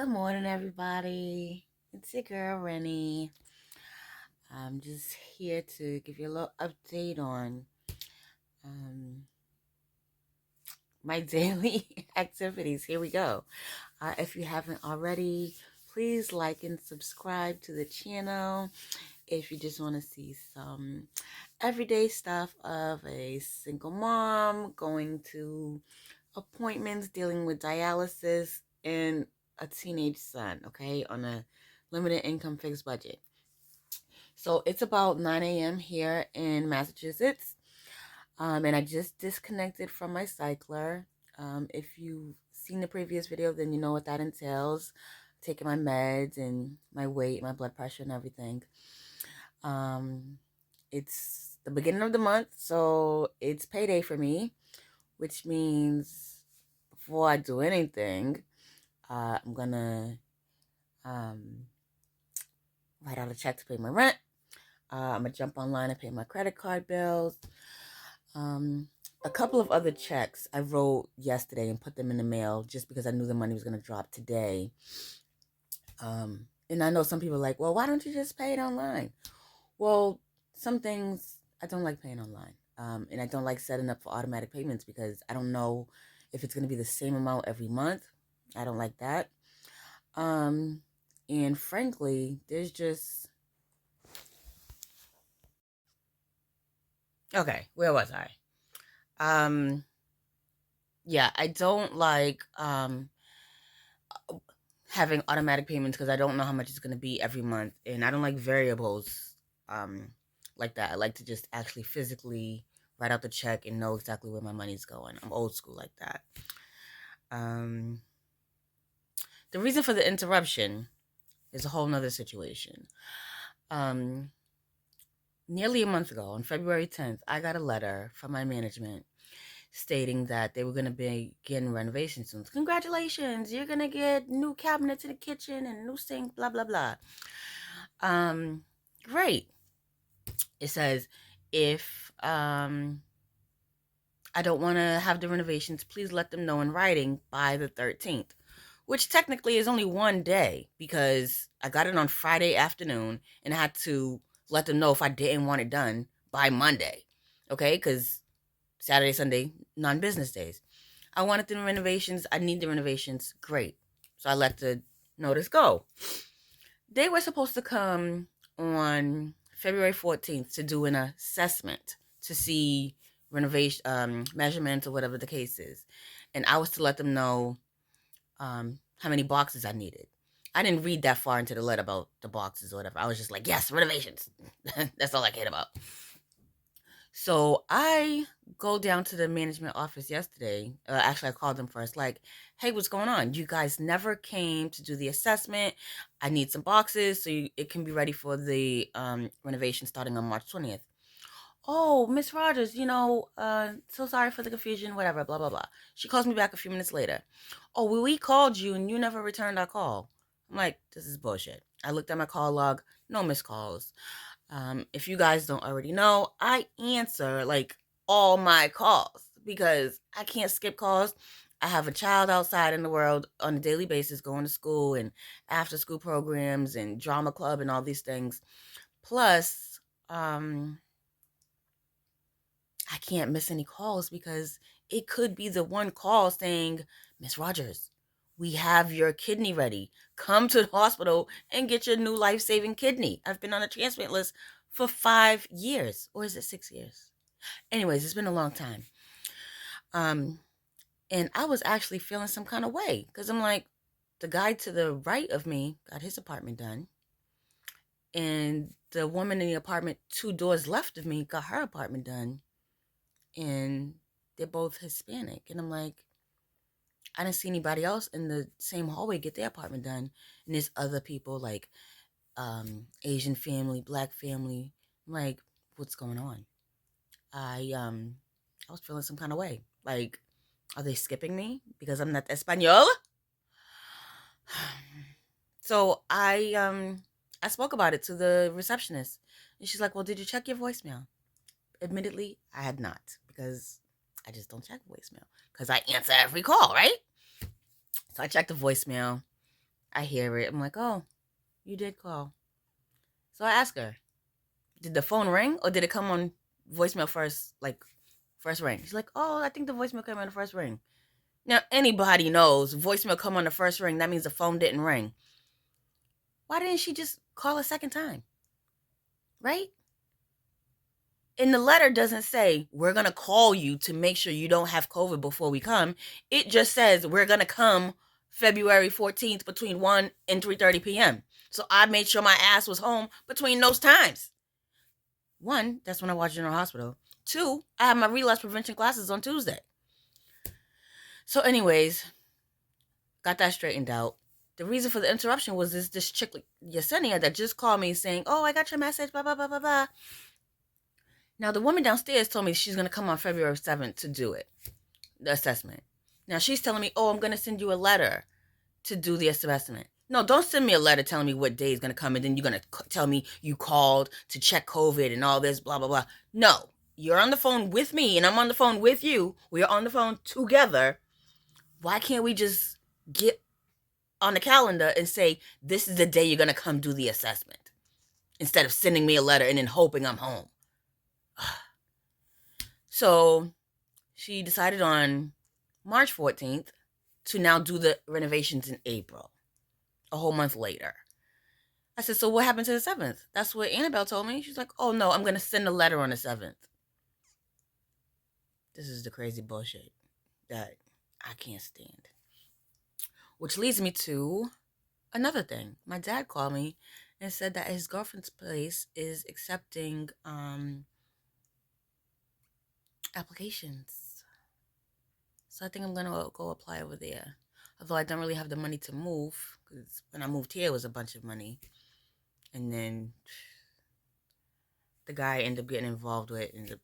Good morning, everybody. It's your girl, Rennie. I'm just here to give you a little update on um, my daily activities. Here we go. If you haven't already, please like and subscribe to the channel. If you just want to see some everyday stuff of a single mom going to appointments, dealing with dialysis, and a teenage son, okay, on a limited income fixed budget. So it's about 9 a.m. here in Massachusetts, and I just disconnected from my cycler. If you've seen the previous video, then you know what that entails. Taking my meds and my weight, my blood pressure, and everything. It's the beginning of the month, so it's payday for me, which means before I do anything, I'm gonna write out a check to pay my rent. I'm gonna jump online and pay my credit card bills. A couple of other checks I wrote yesterday and put them in the mail just because I knew the money was gonna drop today. And I know some people are like, well, why don't you just pay it online? Well, some things I don't like paying online. And I don't like setting up for automatic payments because I don't know if it's gonna be the same amount every month. I don't like that. And frankly, there's just okay, where was I? Yeah, I don't like having automatic payments because I don't know how much it's gonna be every month, and I don't like variables like that. I like to just actually physically write out the check and know exactly where my money's going. I'm old school like that. Um, the reason for the interruption is a whole nother situation. Um, Nearly a month ago, on February 10th, I got a letter from my management stating that they were going to begin renovations soon. Congratulations, you're going to get new cabinets in the kitchen and new sink, blah, blah, blah. Great. It says, if I don't want to have the renovations, please let them know in writing by the 13th, which technically is only one day because I got it on Friday afternoon and I had to let them know if I didn't want it done by Monday. Okay, because Saturday, Sunday, non-business days. I wanted the renovations. I need the renovations. Great. So I let the notice go. They were supposed to come on February 14th to do an assessment to see renovation measurements or whatever the case is. And I was to let them know how many boxes I needed. I didn't read that far into the letter about the boxes or whatever. I was just like, yes, renovations. That's all I cared about. So I go down to the management office yesterday. Actually, I called them first, like, hey, what's going on? You guys never came to do the assessment. I need some boxes so it can be ready for the renovation starting on March 20th. Oh, Miss Rogers, so sorry for the confusion, whatever, blah, blah, blah. She calls me back a few minutes later. Oh, well, we called you and you never returned our call. I'm like, this is bullshit. I looked at my call log, no missed calls. If you guys don't already know, I answer like all my calls because I can't skip calls. I have a child outside in the world on a daily basis going to school and after school programs and drama club and all these things. Plus, I can't miss any calls because it could be the one call saying, Miss Rogers, we have your kidney ready. Come to the hospital and get your new life-saving kidney. I've been on a transplant list for 5 years. Or is it 6 years? Anyways, it's been a long time. And I was actually feeling some kind of way because I'm like, the guy to the right of me got his apartment done. And the woman in the apartment 2 doors left of me got her apartment done. And they're both Hispanic. And I'm like, I didn't see anybody else in the same hallway get their apartment done. And there's other people like Asian family, black family. I'm like, what's going on? I was feeling some kind of way. Like, are they skipping me because I'm not Espanol? So I spoke about it to the receptionist. And she's like, well, did you check your voicemail? Admittedly, I had not because I just don't check voicemail because I answer every call, right? So I checked the voicemail I hear it. I'm like, oh, you did call. So I ask her, did the phone ring or did it come on voicemail first? Like, first ring. She's like, oh, I think the voicemail came on the first ring. Now, anybody knows voicemail come on the first ring. That means the phone didn't ring. Why didn't she just call a second time? Right? And the letter doesn't say, we're going to call you to make sure you don't have COVID before we come. It just says, we're going to come February 14th between 1 and 3:30 p.m. So I made sure my ass was home between those times. One, that's when I watched General Hospital. Two, I had my relapse prevention classes on Tuesday. So anyways, got that straightened out. The reason for the interruption was this chick, Yesenia, that just called me saying, oh, I got your message, blah, blah, blah, blah, blah. Now, the woman downstairs told me she's going to come on February 7th to do it, the assessment. Now, she's telling me, oh, I'm going to send you a letter to do the assessment. No, don't send me a letter telling me what day is going to come and then you're going to tell me you called to check COVID and all this, blah, blah, blah. No, you're on the phone with me and I'm on the phone with you. We are on the phone together. Why can't we just get on the calendar and say, this is the day you're going to come do the assessment instead of sending me a letter and then hoping I'm home? So she decided on March 14th to now do the renovations in April, a whole month later. I said, so what happened to the 7th? That's what Annabelle told me. She's like, oh no, I'm going to send a letter on the 7th. This is the crazy bullshit that I can't stand. Which leads me to another thing. My dad called me and said that his girlfriend's place is accepting applications. So I think I'm going to go apply over there. Although I don't really have the money to move, because when I moved here, it was a bunch of money. And then the guy I ended up getting involved with ended up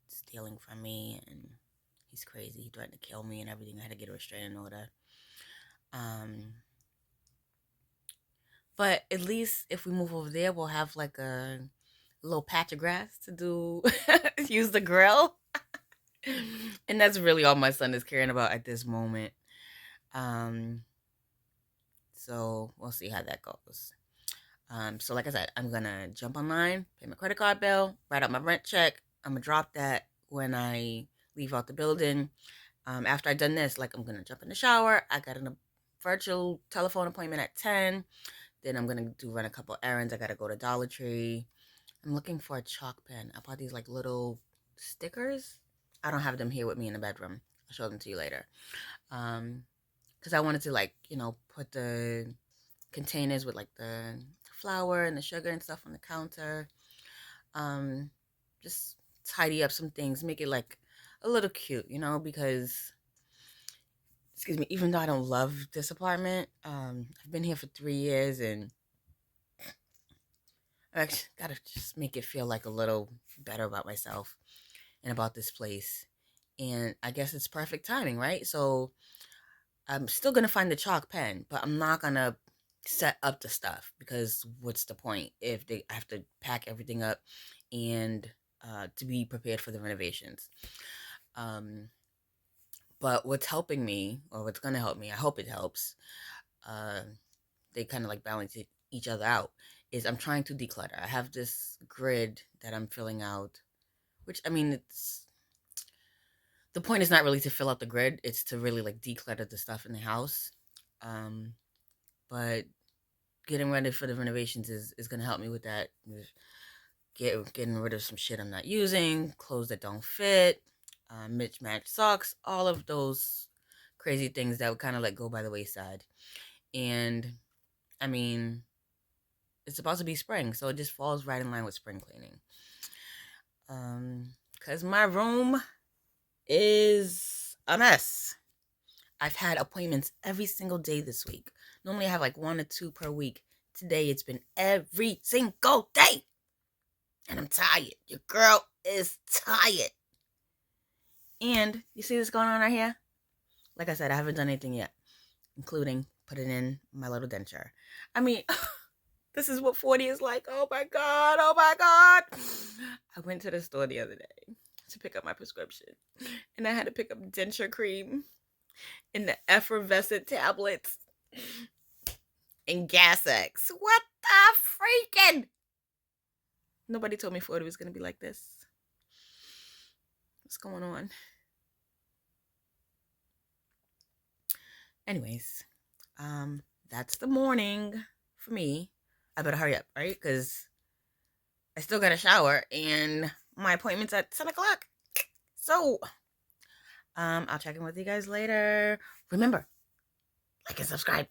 stealing from me, and he's crazy. He threatened to kill me and everything. I had to get a restraining order. But at least if we move over there, we'll have like a little patch of grass to do, use the grill. And that's really all my son is caring about at this moment. So we'll see how that goes. So like I said, I'm gonna jump online, pay my credit card bill, write out my rent check. I'm gonna drop that when I leave out the building. After I've done this, like I'm gonna jump in the shower. I got a virtual telephone appointment at 10. Then I'm gonna run a couple errands. I gotta go to Dollar Tree. I'm looking for a chalk pen. I bought these like little stickers. I don't have them here with me in the bedroom. I'll show them to you later. Because I wanted to like, put the containers with like the flour and the sugar and stuff on the counter. Just tidy up some things, make it like a little cute, because, excuse me, even though I don't love this apartment, I've been here for 3 years and I actually gotta just make it feel like a little better about myself and about this place. And I guess it's perfect timing, right? So I'm still gonna find the chalk pen, but I'm not gonna set up the stuff because what's the point if I have to pack everything up and to be prepared for the renovations. But what's helping me, or what's gonna help me, I hope it helps. They kind of like balance each other out. Is I'm trying to declutter. I have this grid that I'm filling out, which I mean, it's the point is not really to fill out the grid. It's to really like declutter the stuff in the house. But getting ready for the renovations is going to help me with that. Getting rid of some shit I'm not using, clothes that don't fit, mismatched socks, all of those crazy things that would kind of like go by the wayside. And I mean, it's supposed to be spring, so it just falls right in line with spring cleaning. Because my room is a mess. I've had appointments every single day this week. Normally I have like 1 or 2 per week. Today it's been every single day. And I'm tired. Your girl is tired. And you see this going on right here? Like I said, I haven't done anything yet, including putting in my little denture. I mean, this is what 40 is like. Oh my God. Oh my God. I went to the store the other day to pick up my prescription. And I had to pick up denture cream in the effervescent tablets. in Gas X. What the freaking? Nobody told me Florida was going to be like this. What's going on? Anyways, that's the morning for me. I better hurry up, right? Because I still got a shower and my appointment's at 10 o'clock. So, I'll check in with you guys later. Remember, like and subscribe.